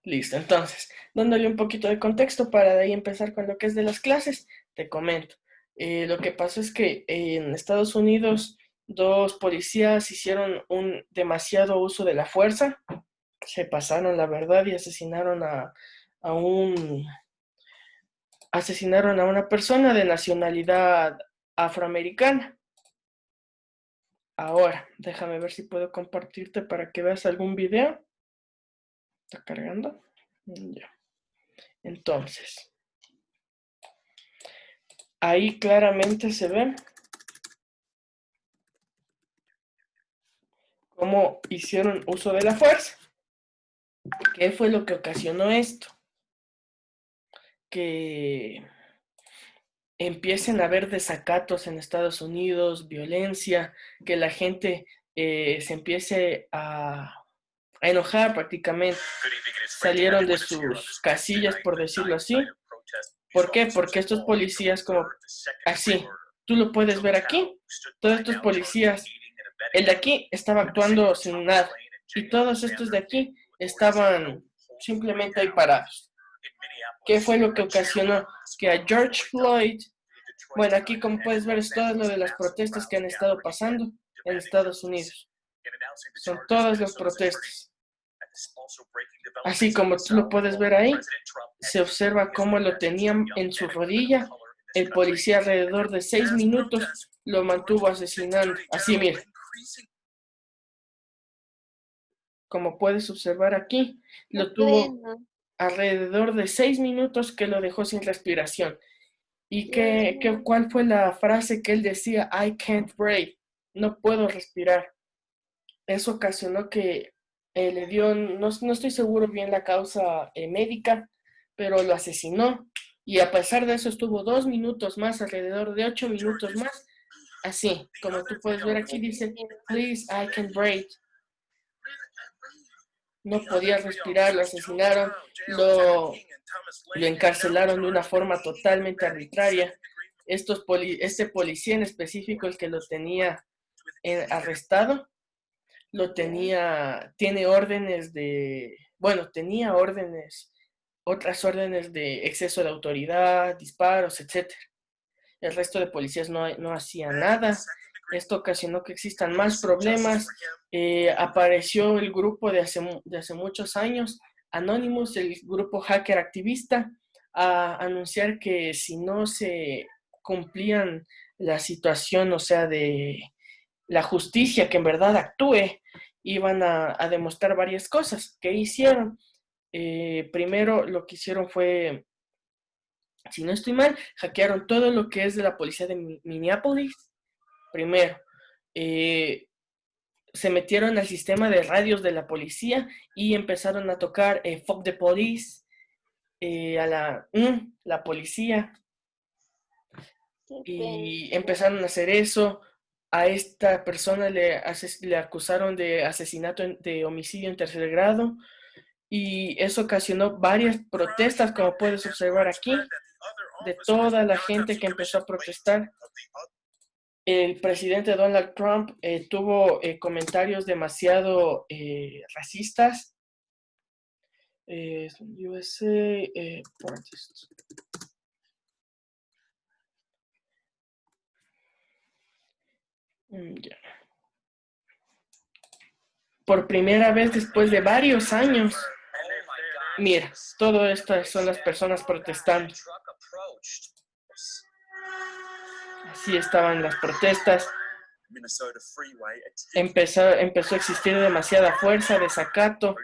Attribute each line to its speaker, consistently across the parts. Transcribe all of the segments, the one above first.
Speaker 1: Listo, entonces, dándole un poquito de contexto para de ahí empezar con lo que es de las clases, te comento. Lo que pasó es que en Estados Unidos dos policías hicieron un demasiado uso de la fuerza, se pasaron la verdad y a un, asesinaron a una persona de nacionalidad afroamericana. Ahora, déjame ver si puedo compartirte para que veas algún video. ¿Está cargando? Ya. Entonces, ahí claramente se ve cómo hicieron uso de la fuerza. ¿Qué fue lo que ocasionó esto? Que empiecen a haber desacatos en Estados Unidos, violencia, que la gente se empiece a enojar prácticamente. Salieron de sus casillas, por decirlo así. ¿Por qué? Porque estos policías, como así, tú lo puedes ver aquí, todos estos policías, el de aquí estaba actuando sin nada, y todos estos de aquí estaban simplemente ahí parados. ¿Qué fue lo que ocasionó? Que a George Floyd, bueno, aquí como puedes ver es todo lo de las protestas que han estado pasando en Estados Unidos. Son todas las protestas. Así como tú lo puedes ver ahí, se observa cómo lo tenían en su rodilla. El policía alrededor de 6 minutos lo mantuvo asesinando. Así, mira. Como puedes observar aquí,
Speaker 2: Qué
Speaker 1: lo tuvo
Speaker 2: pena.
Speaker 1: alrededor de 6 minutos que lo dejó sin respiración. ¿Y
Speaker 2: Dios mío.
Speaker 1: cuál fue la frase que él decía? I can't breathe. No puedo respirar. Eso ocasionó que le dio, no estoy seguro bien la causa médica, pero lo asesinó. Y a pesar de eso estuvo 2 minutos más, alrededor de 8 minutos más. Así, como tú puedes ver aquí, dice, please, I can breathe. No podía respirar, lo asesinaron, lo encarcelaron de una forma totalmente arbitraria. Este policía en específico, el que lo tenía arrestado, tiene órdenes tenía otras órdenes de exceso de autoridad, disparos, etcétera. El resto de policías no hacía nada. Esto ocasionó que existan más problemas. Apareció el grupo de hace muchos años, Anonymous, el grupo hacker activista, a anunciar que si no se cumplían la situación, o sea, de la justicia, que en verdad actúe, iban a demostrar varias cosas. ¿Qué hicieron? Primero lo que hicieron fue, si no estoy mal, hackearon todo lo que es de la policía de Minneapolis. Primero, eh, se metieron al sistema de radios de la policía y empezaron a tocar Fuck the Police, a la policía,
Speaker 2: Qué pena.
Speaker 1: y empezaron a hacer eso. A esta persona le acusaron de asesinato, de homicidio en tercer grado, y eso ocasionó varias protestas, como puedes observar aquí, de toda la gente que empezó a protestar. El presidente Donald Trump tuvo comentarios demasiado racistas. USA protest. Ya. Por primera vez después de varios años. Mira, todo estas son las personas protestando. Así estaban las protestas. Empezó a existir demasiada fuerza, desacato.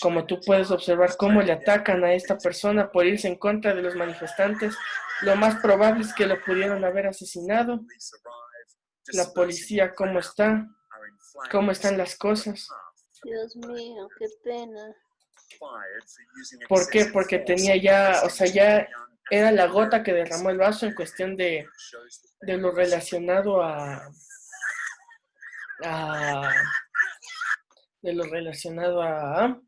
Speaker 1: Como tú puedes observar cómo le atacan a esta persona por irse en contra de los manifestantes, lo más probable es que lo pudieron haber asesinado. La policía, cómo están las cosas.
Speaker 2: Dios mío, qué pena.
Speaker 1: ¿Por qué? Porque tenía ya, o sea, ya era la gota que derramó el vaso en cuestión de lo relacionado a de lo relacionado a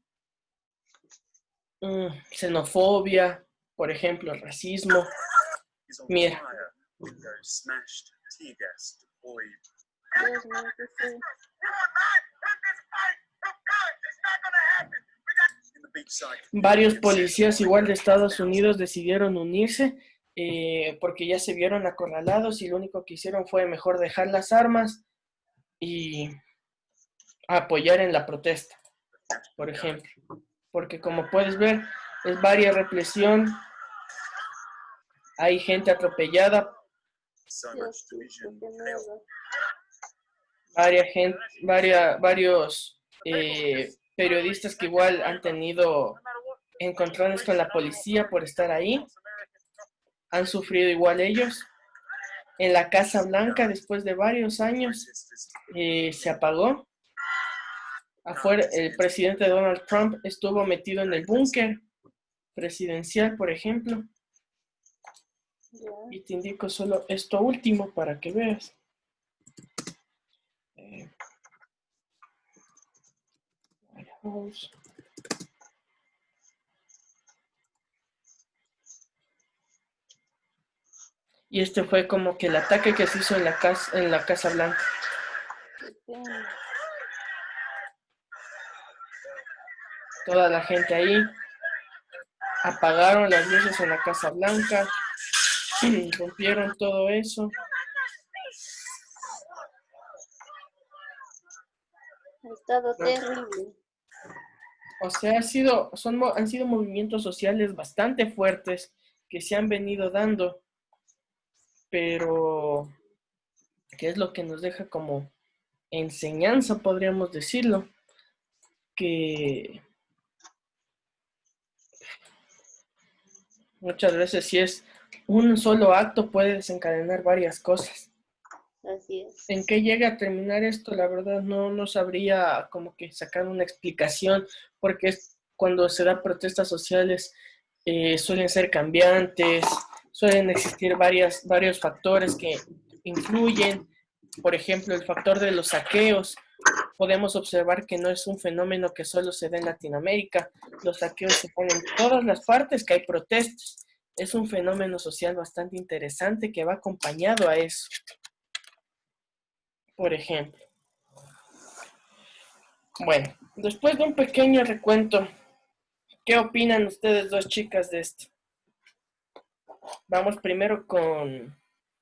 Speaker 1: xenofobia, por ejemplo, racismo. Mira,
Speaker 2: Dios mío, qué feo.
Speaker 1: Varios policías igual de Estados Unidos decidieron unirse porque ya se vieron acorralados y lo único que hicieron fue mejor dejar las armas y apoyar en la protesta, por ejemplo. Porque como puedes ver, es varia represión, hay gente atropellada,
Speaker 2: Diosito, qué miedo.
Speaker 1: varios periodistas que igual han tenido encontrones con la policía por estar ahí, han sufrido igual ellos. En la Casa Blanca, después de varios años, se apagó. Afuera, el presidente Donald Trump estuvo metido en el búnker presidencial, por ejemplo.
Speaker 2: Ya.
Speaker 1: Y te indico solo esto último para que veas. Y este fue como que el ataque que se hizo en la Casa Blanca.
Speaker 2: Qué pena.
Speaker 1: Toda la gente ahí. Apagaron las luces en la Casa Blanca. Rompieron todo eso.
Speaker 2: Ha estado terrible.
Speaker 1: O sea, han sido movimientos sociales bastante fuertes que se han venido dando, pero ¿qué es lo que nos deja como enseñanza, podríamos decirlo? Que muchas veces si es un solo acto puede desencadenar varias cosas.
Speaker 2: Así es.
Speaker 1: ¿En qué llega a terminar esto? La verdad no sabría como que sacar una explicación, porque es cuando se dan protestas sociales suelen ser cambiantes, suelen existir varios factores que influyen. Por ejemplo, el factor de los saqueos. Podemos observar que no es un fenómeno que solo se da en Latinoamérica. Los saqueos se ponen en todas las partes que hay protestas. Es un fenómeno social bastante interesante que va acompañado a eso. Por ejemplo. Bueno, después de un pequeño recuento, ¿qué opinan ustedes dos chicas de esto? Vamos primero con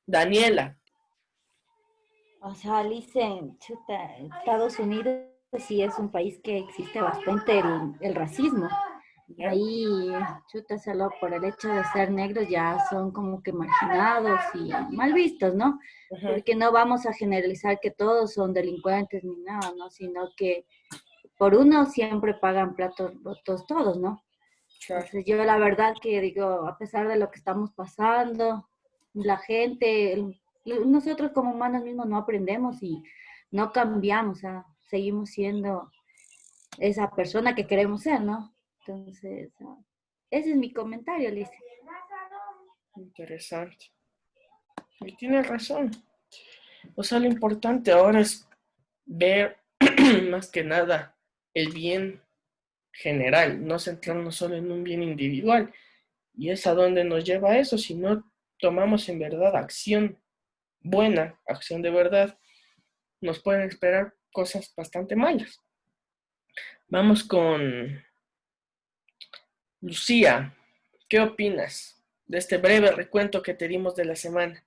Speaker 1: Daniela.
Speaker 3: O sea, dicen, chuta, Estados Unidos sí es un país que existe bastante el racismo.
Speaker 1: ¿Ya?
Speaker 3: Ahí, chuta, solo por el hecho de ser negros ya son como que marginados y mal vistos, ¿no?
Speaker 1: Ajá,
Speaker 3: Porque no vamos a generalizar que todos son delincuentes ni nada, ¿no? Sino que por uno siempre pagan platos rotos todos, ¿no?
Speaker 1: claro,
Speaker 3: Entonces yo la verdad que digo, a pesar de lo que estamos pasando, la gente, nosotros como humanos mismos no aprendemos y no cambiamos, o sea, seguimos siendo esa persona que queremos ser, ¿no? Entonces, ese es mi comentario, Liz.
Speaker 1: interesante. Y tienes razón. O sea, lo importante ahora es ver más que nada el bien general, no centrarnos solo en un bien individual. Y es a donde nos lleva eso, si no tomamos en verdad acción buena, acción de verdad, nos pueden esperar cosas bastante malas. Vamos con Lucía. ¿Qué opinas de este breve recuento que te dimos de la semana?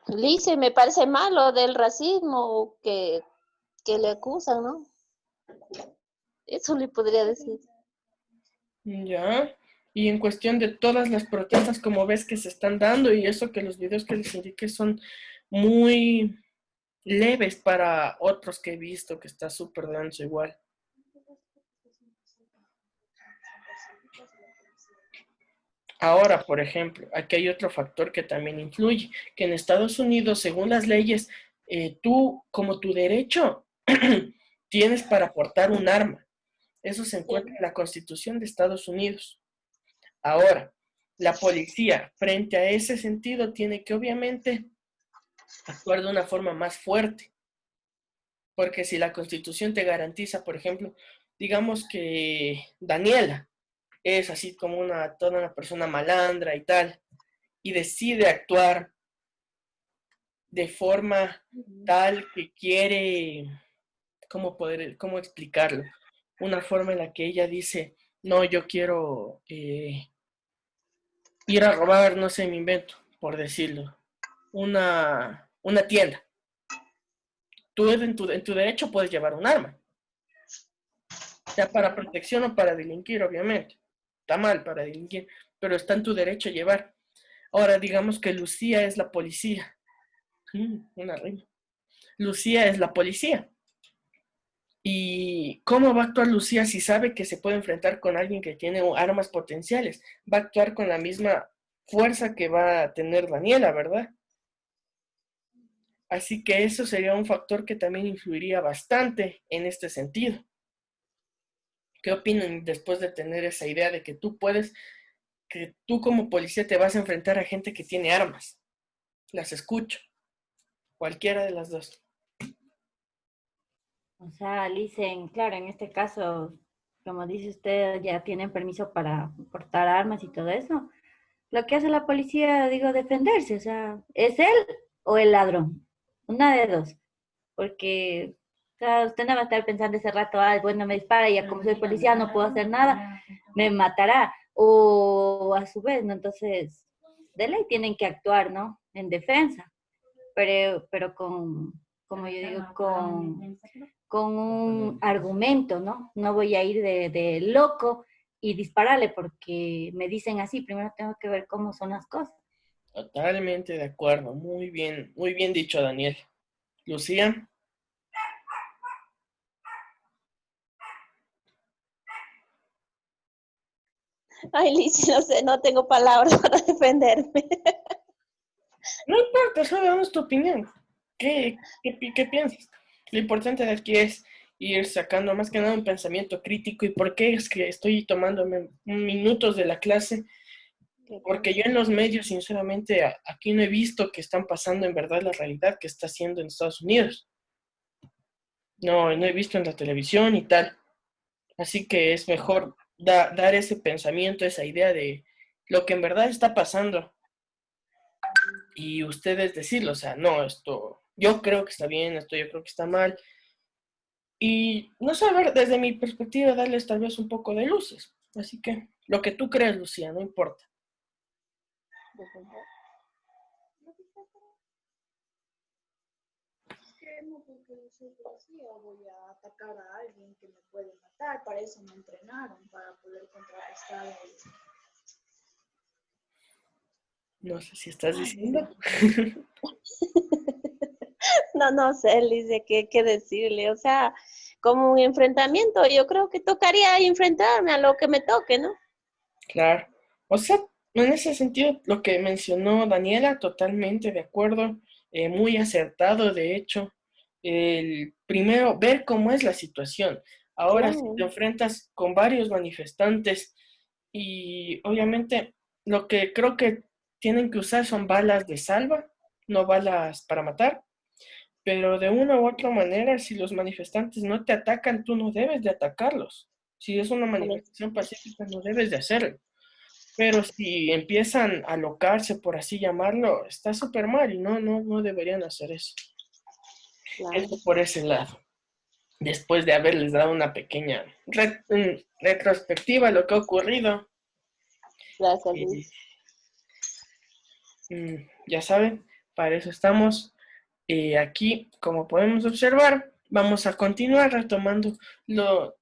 Speaker 2: Lice, me parece malo del racismo que le acusan, ¿no? Eso le podría decir.
Speaker 1: Ya. Y en cuestión de todas las protestas, como ves que se están dando, y eso que los videos que les indiqué son muy leves para otros que he visto, que está súper denso igual. Ahora, por ejemplo, aquí hay otro factor que también influye, que en Estados Unidos, según las leyes, tú, como tu derecho, tienes para portar un arma. Eso se encuentra en la Constitución de Estados Unidos. Ahora, la policía, frente a ese sentido, tiene que obviamente actuar de una forma más fuerte, porque si la Constitución te garantiza, por ejemplo, digamos que Daniela es así como toda una persona malandra y tal, y decide actuar de forma tal que quiere, ¿cómo explicarlo? una forma en la que ella dice, no, yo quiero ir a robar, no sé, me invento, por decirlo, una tienda. Tú en tu derecho puedes llevar un arma, sea para protección o para delinquir, obviamente. Está mal para delinquir, pero está en tu derecho llevar. Ahora, digamos que Lucía es la policía. Una rima. Lucía es la policía. ¿Y cómo va a actuar Lucía si sabe que se puede enfrentar con alguien que tiene armas potenciales? Va a actuar con la misma fuerza que va a tener Daniela, ¿verdad? Así que eso sería un factor que también influiría bastante en este sentido. ¿Qué opinan después de tener esa idea de que que tú como policía te vas a enfrentar a gente que tiene armas? Las escucho, cualquiera de las dos.
Speaker 3: O sea, dicen, claro, en este caso, como dice usted, ya tienen permiso para portar armas y todo eso. Lo que hace la policía, digo, defenderse, o sea, ¿es él o el ladrón? Una de dos. Porque, o sea, usted no va a estar pensando ese rato, ah, bueno, me dispara y ya como soy policía no puedo hacer nada, me matará. O a su vez, ¿no? Entonces, de ley tienen que actuar, ¿no? En defensa, pero con, como yo digo, con un argumento, ¿no? No voy a ir de loco y dispararle porque me dicen así, primero tengo que ver cómo son las cosas.
Speaker 1: Totalmente de acuerdo. Muy bien dicho, Daniel. Lucía.
Speaker 2: Ay, Liz, no sé, no tengo palabras para defenderme.
Speaker 1: No importa, solo damos tu opinión. ¿Qué piensas? Lo importante de aquí es ir sacando más que nada un pensamiento crítico. ¿Y por qué es que estoy tomándome minutos de la clase? Porque yo en los medios, sinceramente, aquí no he visto que están pasando en verdad la realidad que está haciendo en Estados Unidos. No he visto en la televisión y tal. Así que es mejor dar ese pensamiento, esa idea de lo que en verdad está pasando y ustedes decirlo, o sea, no, esto yo creo que está bien, esto yo creo que está mal. Y no sé, a ver, desde mi perspectiva, darles tal vez un poco de luces. Así que lo que tú creas, Lucía, no importa.
Speaker 4: No, porque yo soy policía, voy a atacar a alguien que me puede matar. Para eso me entrenaron, para poder contrarrestar el...
Speaker 1: No sé si estás diciendo.
Speaker 2: No sé, Liz, de qué decirle. O sea, como un enfrentamiento, yo creo que tocaría enfrentarme a lo que me toque, ¿no?
Speaker 1: Claro. O sea, en ese sentido, lo que mencionó Daniela, totalmente de acuerdo, muy acertado, de hecho. El primero, ver cómo es la situación. Ahora, si te
Speaker 2: Claro.
Speaker 1: enfrentas con varios manifestantes y obviamente lo que creo que tienen que usar son balas de salva, no balas para matar, pero de una u otra manera, si los manifestantes no te atacan, tú no debes de atacarlos. Si es una manifestación pacífica, no debes de hacerlo. Pero si empiezan a alocarse, por así llamarlo, está súper mal y no deberían hacer eso.
Speaker 2: Claro.
Speaker 1: Eso por ese lado. Después de haberles dado una pequeña retrospectiva a lo que ha ocurrido,
Speaker 2: Gracias,
Speaker 1: eh,
Speaker 2: Liz.
Speaker 1: ya saben, para eso estamos aquí, como podemos observar. Vamos a continuar retomando lo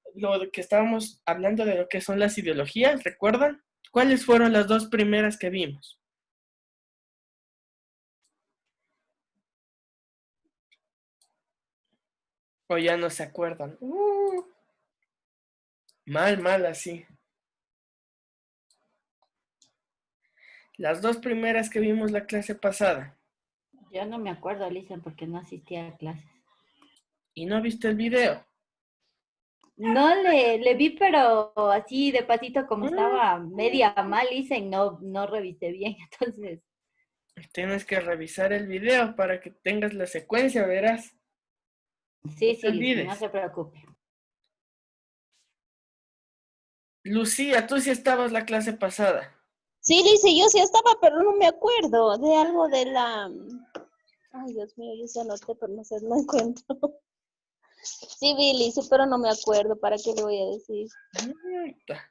Speaker 1: que estábamos hablando de lo que son las ideologías, ¿recuerdan? ¿Cuáles fueron las dos primeras que vimos? O ya no se acuerdan. Mal así. Las dos primeras que vimos la clase pasada.
Speaker 3: Yo no me acuerdo, Alicia, porque no asistía a clases.
Speaker 1: ¿Y no viste el video?
Speaker 3: No le vi, pero así de pasito como
Speaker 1: Mm,
Speaker 3: estaba media mal, hice, no revisé bien, entonces,
Speaker 1: Tienes que revisar el video para que tengas la secuencia, verás. No
Speaker 3: sí,
Speaker 1: te
Speaker 3: sí, Lice, no
Speaker 1: olvides.
Speaker 3: se preocupe.
Speaker 1: Lucía, tú sí estabas la clase pasada.
Speaker 2: Sí, Liz, yo sí estaba, pero no me acuerdo de algo de la... Ay, Dios mío, yo sí anoté, pero no sé, no encuentro. Sí, Billy, sí, pero no me acuerdo. ¿Para qué le voy a decir?
Speaker 1: Puta.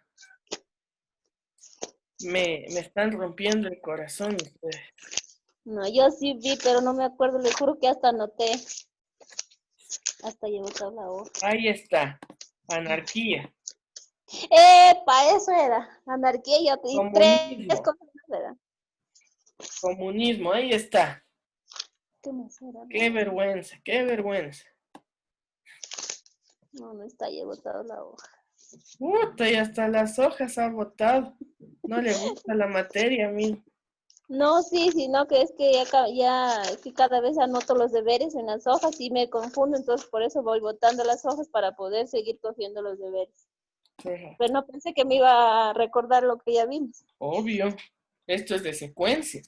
Speaker 1: Me están rompiendo el corazón ustedes.
Speaker 2: No, yo sí vi, pero no me acuerdo. Le juro que hasta anoté. Hasta llevo toda la hoja.
Speaker 1: Ahí está. Anarquía.
Speaker 2: Para eso era. Anarquía y tres
Speaker 1: Comunismo.
Speaker 2: cosas más era.
Speaker 1: Comunismo. Ahí está.
Speaker 2: ¿Qué más era?
Speaker 1: Qué vergüenza. Qué vergüenza.
Speaker 2: No, no está, llevo toda la hoja.
Speaker 1: Puta, y hasta las hojas ha botado. No le gusta la materia a mí.
Speaker 2: No, sí, sino que es que es que cada vez anoto los deberes en las hojas y me confundo, entonces por eso voy botando las hojas para poder seguir cogiendo los deberes.
Speaker 1: Ajá.
Speaker 2: Pero no pensé que me iba a recordar lo que ya vimos.
Speaker 1: Obvio. Esto es de secuencia.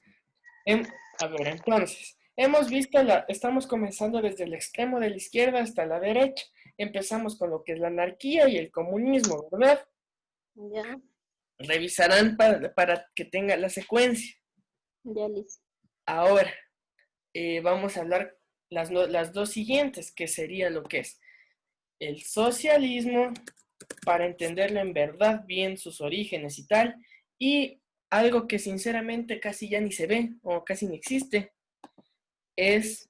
Speaker 1: A ver, entonces, hemos visto estamos comenzando desde el extremo de la izquierda hasta la derecha. Empezamos con lo que es la anarquía y el comunismo, ¿verdad?
Speaker 2: Ya,
Speaker 1: Revisarán para que tenga la secuencia.
Speaker 2: ya listo.
Speaker 1: Ahora, vamos a hablar las dos siguientes, que sería lo que es el socialismo, para entenderlo en verdad bien sus orígenes y tal, y algo que sinceramente casi ya ni se ve o casi ni existe, es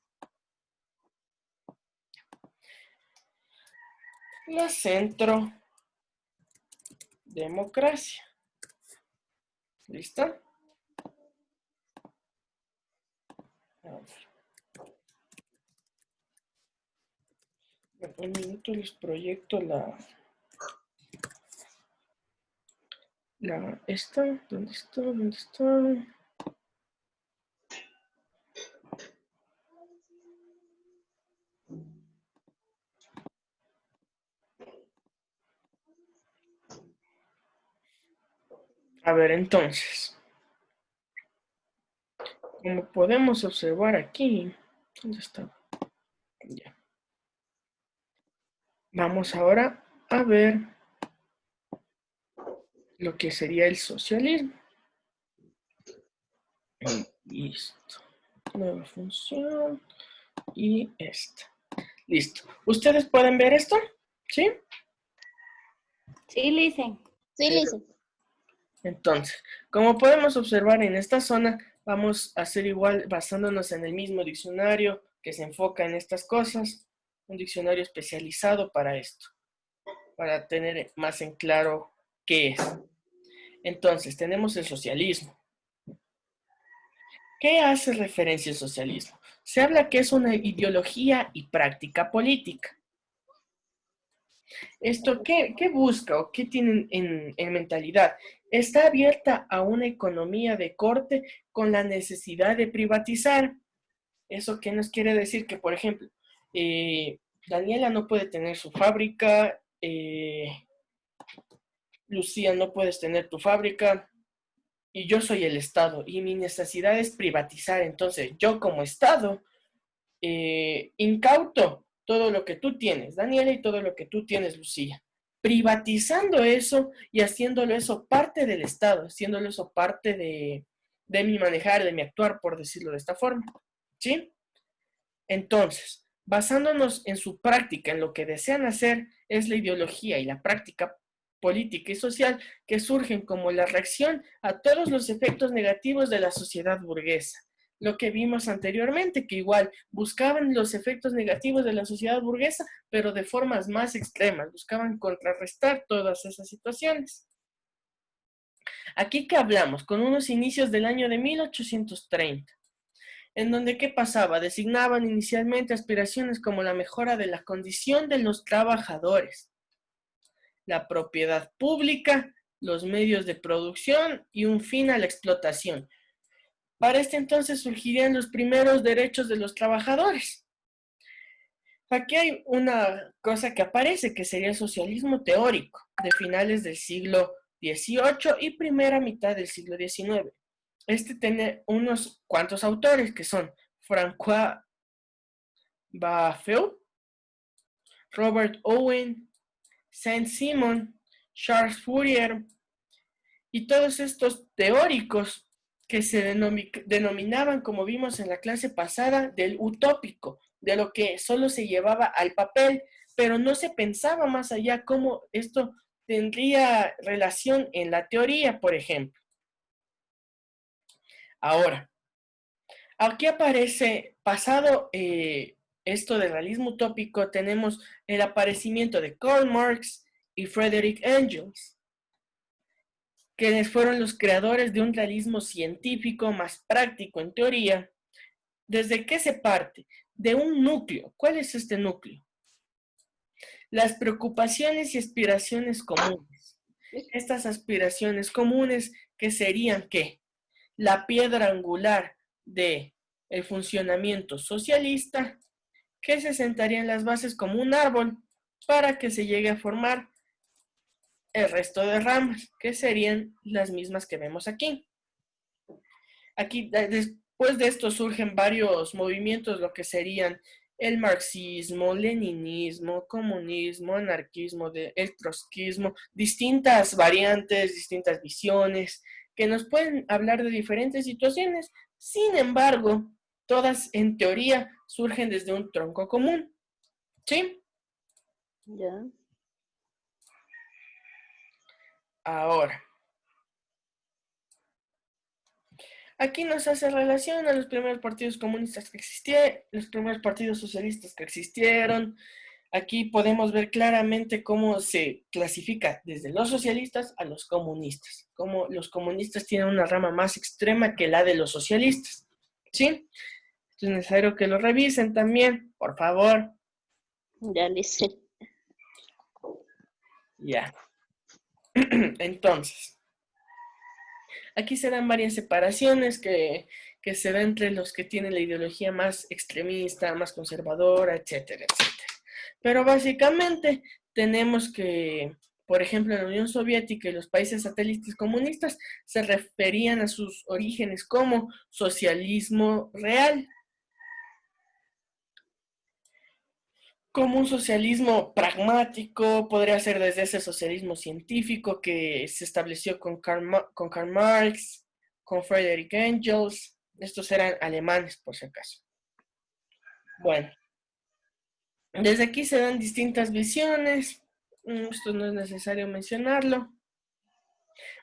Speaker 1: la centrodemocracia. ¿Listo? A ver. Un minuto les proyecto esta, ¿dónde está? ¿Dónde está? A ver, entonces, como podemos observar aquí, ¿dónde está? Ya. Vamos ahora a ver lo que sería el socialismo. Listo. Nueva función y esta. Listo. ¿Ustedes pueden ver esto? ¿Sí?
Speaker 3: Sí, Lisen.
Speaker 2: Sí, listo.
Speaker 1: Entonces, como podemos observar en esta zona, vamos a hacer igual basándonos en el mismo diccionario que se enfoca en estas cosas, un diccionario especializado para esto, para tener más en claro qué es. Entonces, tenemos el socialismo. ¿Qué hace referencia al socialismo? Se habla que es una ideología y práctica política. ¿Esto qué busca o qué tienen en mentalidad? Está abierta a una economía de corte con la necesidad de privatizar. ¿Eso qué nos quiere decir? Que, por ejemplo, Daniela no puede tener su fábrica, Lucía no puedes tener tu fábrica, y yo soy el Estado, y mi necesidad es privatizar. Entonces, yo como Estado, incauto todo lo que tú tienes, Daniela, y todo lo que tú tienes, Lucía. Privatizando eso y haciéndolo eso parte del Estado, haciéndolo eso parte de mi manejar, de mi actuar, por decirlo de esta forma. ¿Sí? Entonces, basándonos en su práctica, en lo que desean hacer, es la ideología y la práctica política y social que surgen como la reacción a todos los efectos negativos de la sociedad burguesa. Lo que vimos anteriormente, que igual buscaban los efectos negativos de la sociedad burguesa, pero de formas más extremas, buscaban contrarrestar todas esas situaciones. Aquí que hablamos, con unos inicios del año de 1830, en donde ¿qué pasaba? Designaban inicialmente aspiraciones como la mejora de la condición de los trabajadores, la propiedad pública, los medios de producción y un fin a la explotación. Para este entonces surgirían los primeros derechos de los trabajadores. Aquí hay una cosa que aparece, que sería el socialismo teórico, de finales del siglo XVIII y primera mitad del siglo XIX. Este tiene unos cuantos autores, que son François Bafeu, Robert Owen, Saint-Simon, Charles Fourier, y todos estos teóricos que se denominaban, como vimos en la clase pasada, del utópico, de lo que solo se llevaba al papel, pero no se pensaba más allá cómo esto tendría relación en la teoría, por ejemplo. Ahora, aquí aparece, pasado esto del realismo utópico, tenemos el aparecimiento de Karl Marx y Friedrich Engels, quienes fueron los creadores de un realismo científico más práctico en teoría. ¿Desde qué se parte? De un núcleo. ¿Cuál es este núcleo? Las preocupaciones y aspiraciones comunes. Estas aspiraciones comunes que serían ¿qué? La piedra angular de el funcionamiento socialista, que se sentaría en las bases como un árbol para que se llegue a formar el resto de ramas, que serían las mismas que vemos aquí. Aquí, después de esto surgen varios movimientos, lo que serían el marxismo, leninismo, comunismo, anarquismo, el trotskismo, distintas variantes, distintas visiones, que nos pueden hablar de diferentes situaciones. Sin embargo, todas en teoría surgen desde un tronco común. ¿Sí?
Speaker 2: Ya.
Speaker 1: Ahora, aquí nos hace relación a los primeros partidos comunistas que existieron, los primeros partidos socialistas que existieron. Aquí podemos ver claramente cómo se clasifica desde los socialistas a los comunistas. Cómo los comunistas tienen una rama más extrema que la de los socialistas. ¿Sí? Es necesario que lo revisen también, por favor.
Speaker 2: Ya le hice.
Speaker 1: Ya. Entonces, aquí se dan varias separaciones que se dan entre los que tienen la ideología más extremista, más conservadora, etcétera, etcétera. Pero básicamente tenemos que, por ejemplo, en la Unión Soviética y los países satélites comunistas se referían a sus orígenes como socialismo real, como un socialismo pragmático, podría ser desde ese socialismo científico que se estableció con Karl Marx, con Friedrich Engels. Estos eran alemanes, por si acaso. Bueno, desde aquí se dan distintas visiones. Esto no es necesario mencionarlo.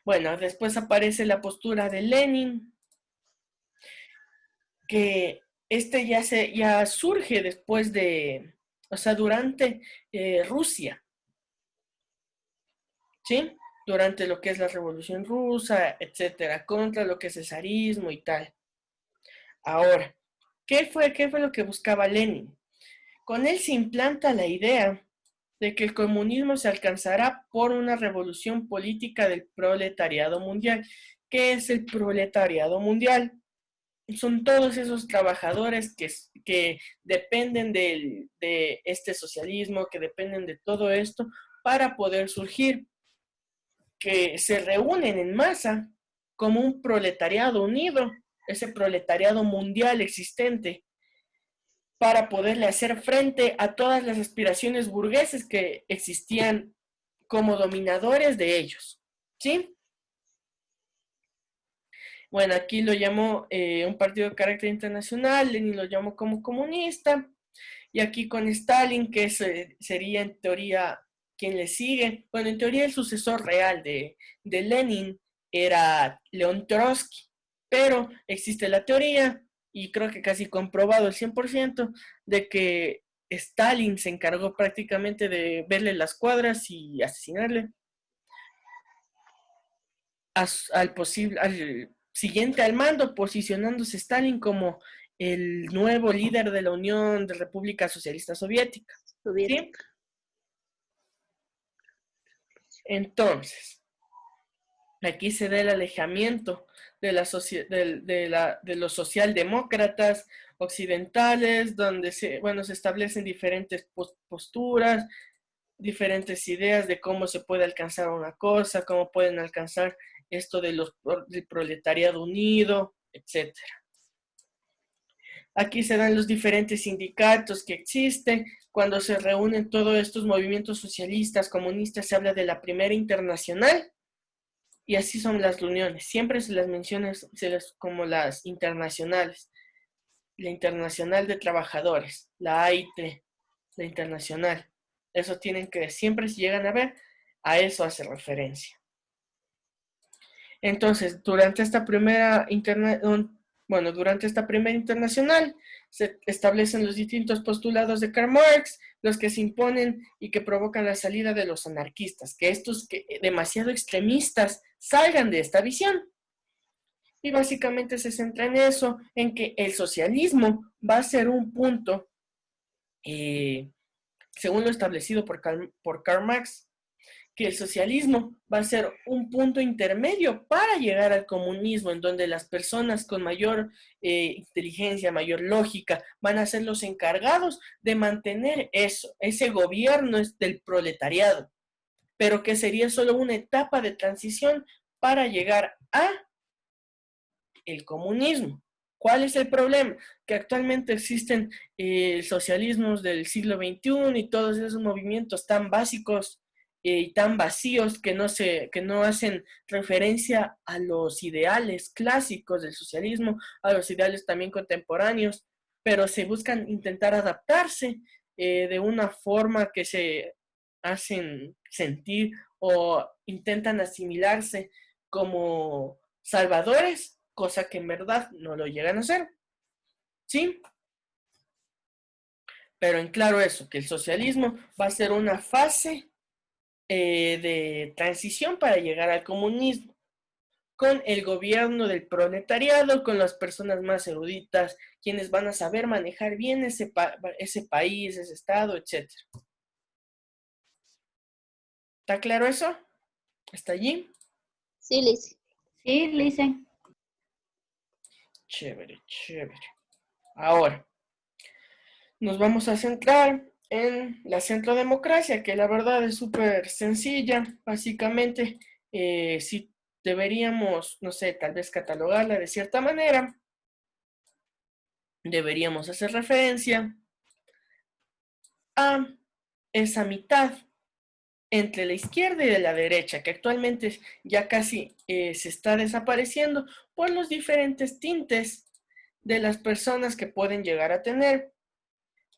Speaker 1: Bueno, después aparece la postura de Lenin, que ya surge después de, o sea, durante Rusia, ¿sí? Durante lo que es la Revolución Rusa, etcétera, contra lo que es el zarismo y tal. Ahora, ¿qué fue lo que buscaba Lenin? Con él se implanta la idea de que el comunismo se alcanzará por una revolución política del proletariado mundial. ¿Qué es el proletariado mundial? Son todos esos trabajadores que dependen de este socialismo, que dependen de todo esto para poder surgir, que se reúnen en masa como un proletariado unido, ese proletariado mundial existente, para poderle hacer frente a todas las aspiraciones burgueses que existían como dominadores de ellos, ¿sí? Bueno, aquí lo llamó un partido de carácter internacional, Lenin lo llamó como comunista, y aquí con Stalin, que sería en teoría quien le sigue, bueno, en teoría el sucesor real de Lenin era León Trotsky, pero existe la teoría, y creo que casi comprobado el 100%, de que Stalin se encargó prácticamente de verle las cuadras y asesinarle al siguiente al mando, posicionándose Stalin como el nuevo líder de la Unión de República Socialista Soviética. ¿Sí? Entonces, aquí se da el alejamiento de los socialdemócratas occidentales, donde se establecen diferentes posturas, diferentes ideas de cómo se puede alcanzar una cosa, cómo pueden alcanzar esto del proletariado unido, etc. Aquí se dan los diferentes sindicatos que existen. Cuando se reúnen todos estos movimientos socialistas, comunistas, se habla de la Primera Internacional, Y así son las reuniones. Siempre se las menciona como las internacionales. La Internacional de Trabajadores, la AIT, la Internacional. Eso tienen que, siempre si llegan a ver, a eso hace referencia. Entonces, durante esta primera internacional se establecen los distintos postulados de Karl Marx, los que se imponen y que provocan la salida de los anarquistas, que estos demasiado extremistas salgan de esta visión. Y básicamente se centra en eso, en que el socialismo va a ser un punto, según lo establecido por Karl Marx, que el socialismo va a ser un punto intermedio para llegar al comunismo, en donde las personas con mayor inteligencia, mayor lógica, van a ser los encargados de mantener ese gobierno del proletariado, pero que sería solo una etapa de transición para llegar a el comunismo. ¿Cuál es el problema? Que actualmente existen socialismos del siglo XXI y todos esos movimientos tan básicos y tan vacíos que no hacen referencia a los ideales clásicos del socialismo, a los ideales también contemporáneos, pero se buscan intentar adaptarse de una forma que se hacen sentir o intentan asimilarse como salvadores, cosa que en verdad no lo llegan a hacer. ¿Sí? Pero en claro eso, que el socialismo va a ser una fase de transición para llegar al comunismo, con el gobierno del proletariado, con las personas más eruditas, quienes van a saber manejar bien ese país, ese estado, etc. ¿Está claro eso? ¿Hasta allí?
Speaker 2: Sí, Liz.
Speaker 3: Sí, Lisen.
Speaker 1: Chévere, chévere. Ahora, nos vamos a centrar en la centrodemocracia, que la verdad es súper sencilla. Básicamente, si deberíamos, no sé, tal vez catalogarla de cierta manera, deberíamos hacer referencia a esa mitad entre la izquierda y de la derecha, que actualmente ya casi se está desapareciendo por los diferentes tintes de las personas que pueden llegar a tener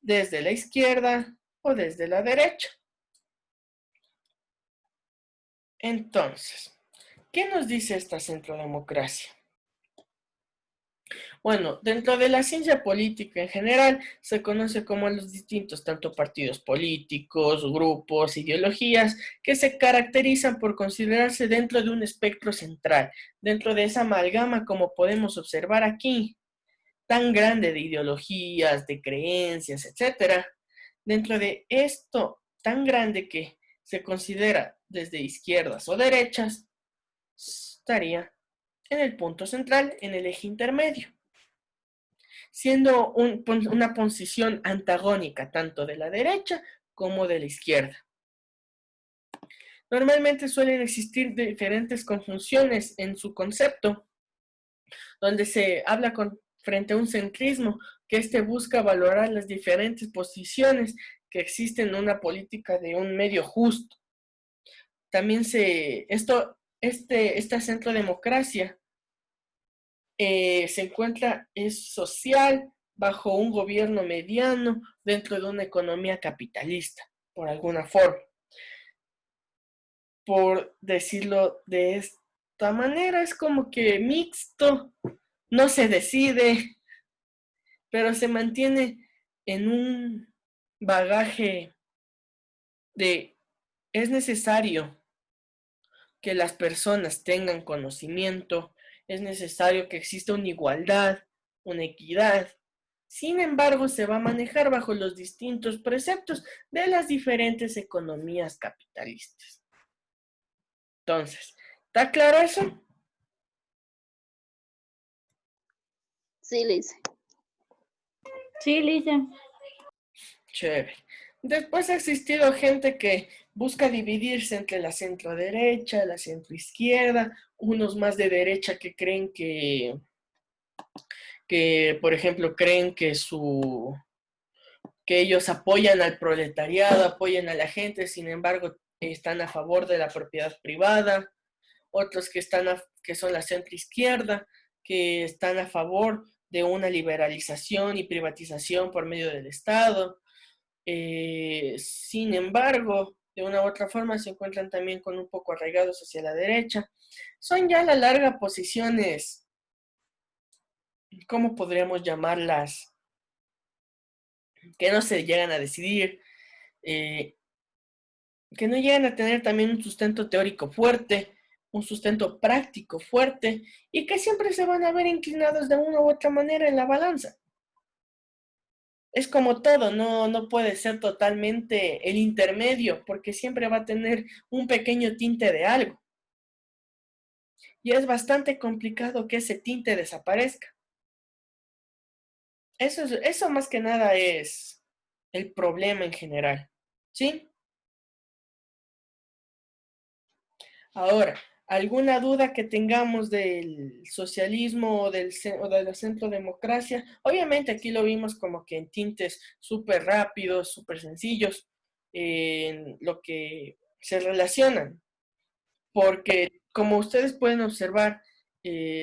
Speaker 1: desde la izquierda o desde la derecha. Entonces, ¿qué nos dice esta centrodemocracia? Bueno, dentro de la ciencia política en general se conoce como los distintos tanto partidos políticos, grupos, ideologías que se caracterizan por considerarse dentro de un espectro central, dentro de esa amalgama como podemos observar aquí, tan grande de ideologías, de creencias, etcétera. Dentro de esto tan grande que se considera desde izquierdas o derechas, estaría en el punto central, en el eje intermedio, siendo una posición antagónica tanto de la derecha como de la izquierda. Normalmente suelen existir diferentes conjunciones en su concepto, donde se habla frente a un centrismo, que busca valorar las diferentes posiciones que existen en una política de un medio justo. También esta centrodemocracia se encuentra, es social, bajo un gobierno mediano, dentro de una economía capitalista, por alguna forma. Por decirlo de esta manera, es como que mixto, no se decide, pero se mantiene en un bagaje de es necesario que las personas tengan conocimiento, es necesario que exista una igualdad, una equidad. Sin embargo, se va a manejar bajo los distintos preceptos de las diferentes economías capitalistas. Entonces, ¿está claro eso?
Speaker 2: Sí, Liz.
Speaker 3: Sí, Lisen.
Speaker 1: Chévere. Después ha existido gente que busca dividirse entre la centro derecha, la centro izquierda, unos más de derecha que creen por ejemplo, creen que ellos apoyan al proletariado, apoyan a la gente, sin embargo, están a favor de la propiedad privada, otros que son la centroizquierda, que están a favor de una liberalización y privatización por medio del Estado. Sin embargo, de una u otra forma se encuentran también con un poco arraigados hacia la derecha. Son ya a la larga posiciones, ¿cómo podríamos llamarlas? Que no se llegan a decidir, que no llegan a tener también un sustento teórico fuerte, un sustento práctico fuerte, y que siempre se van a ver inclinados de una u otra manera en la balanza. Es como todo, no puede ser totalmente el intermedio, porque siempre va a tener un pequeño tinte de algo. Y es bastante complicado que ese tinte desaparezca. Eso más que nada es el problema en general, ¿sí? Ahora, ¿alguna duda que tengamos del socialismo o de la centrodemocracia? Obviamente aquí lo vimos como que en tintes súper rápidos, súper sencillos, en lo que se relacionan, porque como ustedes pueden observar,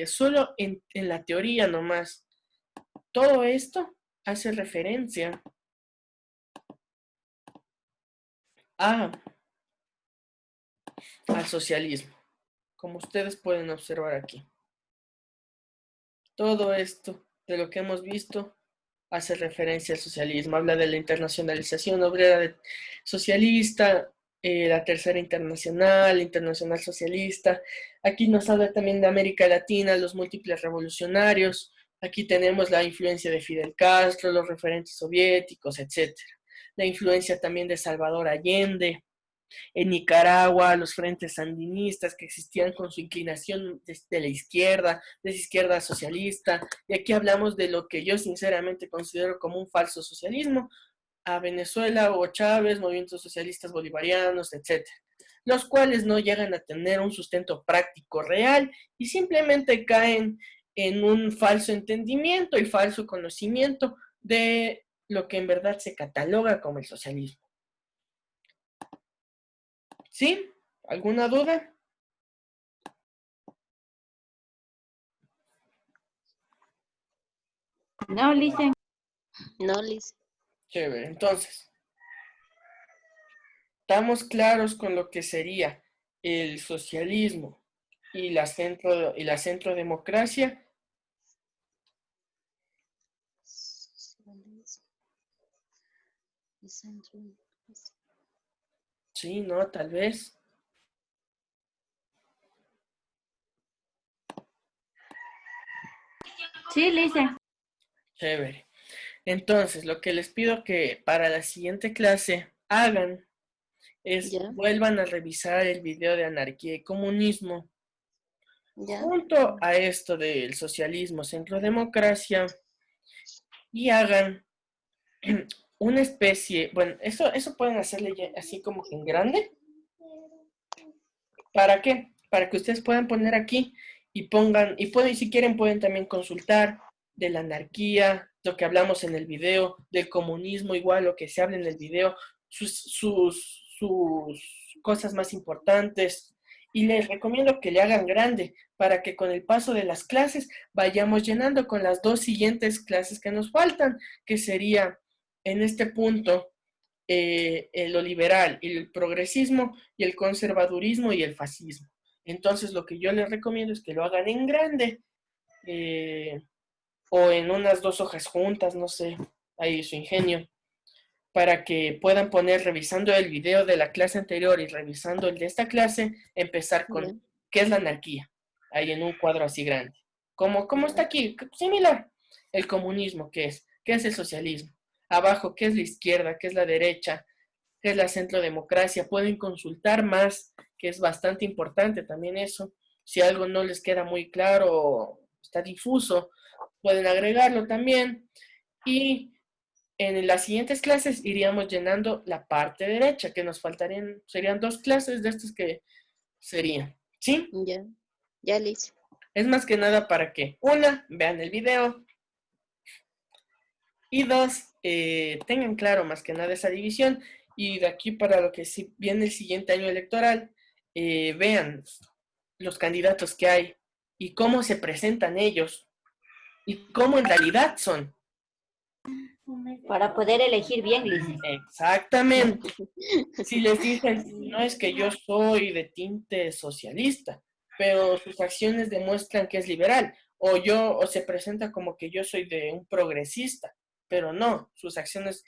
Speaker 1: solo en la teoría nomás, todo esto hace referencia a, al socialismo, como ustedes pueden observar aquí. Todo esto de lo que hemos visto hace referencia al socialismo, habla de la internacionalización obrera socialista, la tercera internacional, internacional socialista. Aquí nos habla también de América Latina, los múltiples revolucionarios. Aquí tenemos la influencia de Fidel Castro, los referentes soviéticos, etcétera. La influencia también de Salvador Allende. En Nicaragua, los frentes sandinistas que existían con su inclinación de la izquierda, de esa izquierda socialista, y aquí hablamos de lo que yo sinceramente considero como un falso socialismo, a Venezuela, Hugo Chávez, movimientos socialistas bolivarianos, etcétera, los cuales no llegan a tener un sustento práctico real y simplemente caen en un falso entendimiento y falso conocimiento de lo que en verdad se cataloga como el socialismo. ¿Sí? ¿Alguna duda?
Speaker 3: No, Lice.
Speaker 2: No, Liz.
Speaker 1: Chévere. Entonces, estamos claros con lo que sería el socialismo y la centrodemocracia. Sí, ¿no? Tal vez.
Speaker 3: Sí, Lice.
Speaker 1: Chévere. Entonces, lo que les pido que para la siguiente clase hagan es
Speaker 2: Ya,
Speaker 1: vuelvan a revisar el video de anarquía y comunismo
Speaker 2: ya,
Speaker 1: junto a esto del socialismo, centrodemocracia y hagan una especie, bueno, eso pueden hacerle así como que en grande. ¿Para qué? Para que ustedes puedan poner aquí y pongan, y si quieren pueden también consultar de la anarquía, lo que hablamos en el video, del comunismo, igual lo que se habla en el video, sus cosas más importantes. Y les recomiendo que le hagan grande para que con el paso de las clases vayamos llenando con las dos siguientes clases que nos faltan, que sería en este punto lo liberal, el progresismo y el conservadurismo y el fascismo. Entonces lo que yo les recomiendo es que lo hagan en grande o en unas dos hojas juntas, no sé, ahí su ingenio, para que puedan poner, revisando el video de la clase anterior y revisando el de esta clase, empezar
Speaker 2: ya,
Speaker 1: con qué es la anarquía, ahí en un cuadro así grande. Como está aquí, similar. El comunismo, ¿qué es el socialismo? Abajo, ¿qué es la izquierda? ¿Qué es la derecha? ¿Qué es la centrodemocracia? Pueden consultar más, que es bastante importante también eso. Si algo no les queda muy claro o está difuso, pueden agregarlo también. Y en las siguientes clases iríamos llenando la parte derecha, que nos faltarían, serían dos clases de estas que serían, ¿sí?
Speaker 2: ya, ya, Liz.
Speaker 1: Es más que nada para que, una, vean el video, y dos, tengan claro más que nada esa división, y de aquí para lo que viene el siguiente año electoral, vean los candidatos que hay y cómo se presentan ellos y cómo en realidad son.
Speaker 3: Para poder elegir bien, Lice.
Speaker 1: Exactamente. Si les dicen, no es que yo soy de tinte socialista, pero sus acciones demuestran que es liberal, o se presenta como que yo soy de un progresista, pero no, sus acciones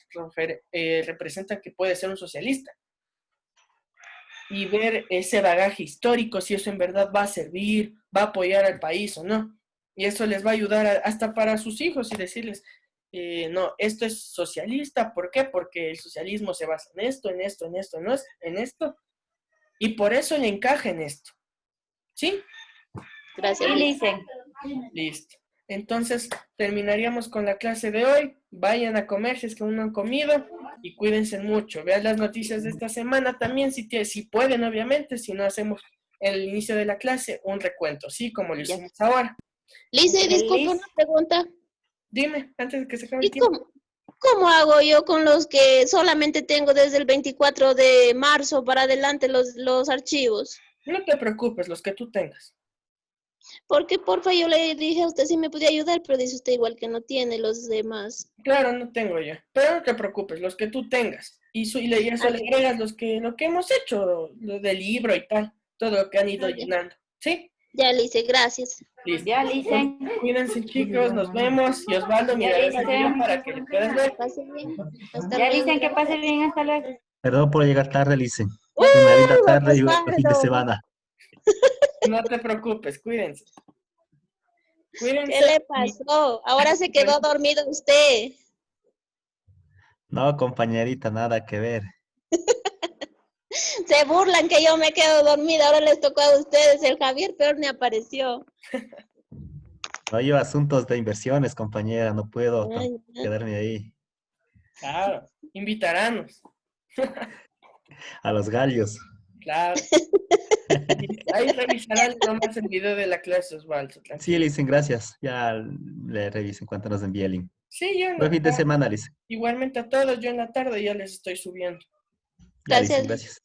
Speaker 1: representan que puede ser un socialista. Y ver ese bagaje histórico, si eso en verdad va a servir, va a apoyar al país o no. Y eso les va a ayudar hasta para sus hijos y decirles, no, esto es socialista, ¿por qué? Porque el socialismo se basa en esto, en esto, en esto, en esto, y por eso le encaja en esto. ¿Sí?
Speaker 2: Gracias,
Speaker 3: Sí,
Speaker 2: Lice.
Speaker 3: Lice.
Speaker 1: Listo. Entonces, terminaríamos con la clase de hoy. Vayan a comer si es que aún no han comido y cuídense mucho. Vean las noticias de esta semana también, si pueden, obviamente. Si no, hacemos en el inicio de la clase un recuento, ¿sí? Como lo
Speaker 2: Ya.
Speaker 1: hicimos ahora.
Speaker 2: Lice, disculpa una pregunta.
Speaker 1: Dime, antes de que se acabe el
Speaker 2: ¿Y
Speaker 1: tiempo.
Speaker 2: cómo hago yo con los que solamente tengo desde el 24 de marzo para adelante los archivos?
Speaker 1: No te preocupes, los que tú tengas.
Speaker 2: Porque porfa yo le dije a usted si me podía ayudar, pero dice usted igual que no tiene los demás.
Speaker 1: Claro, no tengo yo. Pero no te preocupes, los que tú tengas. Y eso le agregas lo que hemos hecho, lo del libro y tal. Todo lo que han ido
Speaker 2: Ya.
Speaker 1: llenando. ¿Sí?
Speaker 2: Ya, Lice, gracias.
Speaker 1: Listo.
Speaker 3: Ya, Lice.
Speaker 1: Cuídense, chicos, nos vemos. Y Osvaldo, mira,
Speaker 3: Ya,
Speaker 1: ese video para que le puedas ver.
Speaker 2: Pase bien. Hasta
Speaker 3: Ya,
Speaker 2: luego.
Speaker 3: Lice, que pase bien. Hasta luego.
Speaker 5: Perdón por llegar tarde, Lice. Una linda tarde y buen fin de
Speaker 2: Osvaldo,
Speaker 5: semana.
Speaker 1: No te preocupes, cuídense.
Speaker 2: ¿qué
Speaker 1: Cuídense.
Speaker 2: le pasó? Ahora se quedó dormido usted.
Speaker 5: No, compañerita, nada que ver.
Speaker 2: Se burlan que yo me quedo dormida. Ahora les tocó a ustedes. El Javier peor ni apareció.
Speaker 5: No llevo asuntos de inversiones, compañera. No puedo
Speaker 2: Ay, ya.
Speaker 5: quedarme ahí
Speaker 1: Claro, invitarnos.
Speaker 5: a los gallos.
Speaker 1: Claro. Ahí revisarán nomás el video de la clase, Osvaldo.
Speaker 5: Sí,
Speaker 1: Tranquilo.
Speaker 5: Lice, gracias. Ya le reviso en cuanto nos envíe el link.
Speaker 1: Sí, yo en
Speaker 5: Buen
Speaker 1: la
Speaker 5: fin de
Speaker 1: tarde.
Speaker 5: semana, Lice.
Speaker 1: Igualmente a todos, yo en la tarde ya les estoy subiendo.
Speaker 5: Ya, Lice,
Speaker 2: Gracias.
Speaker 5: gracias.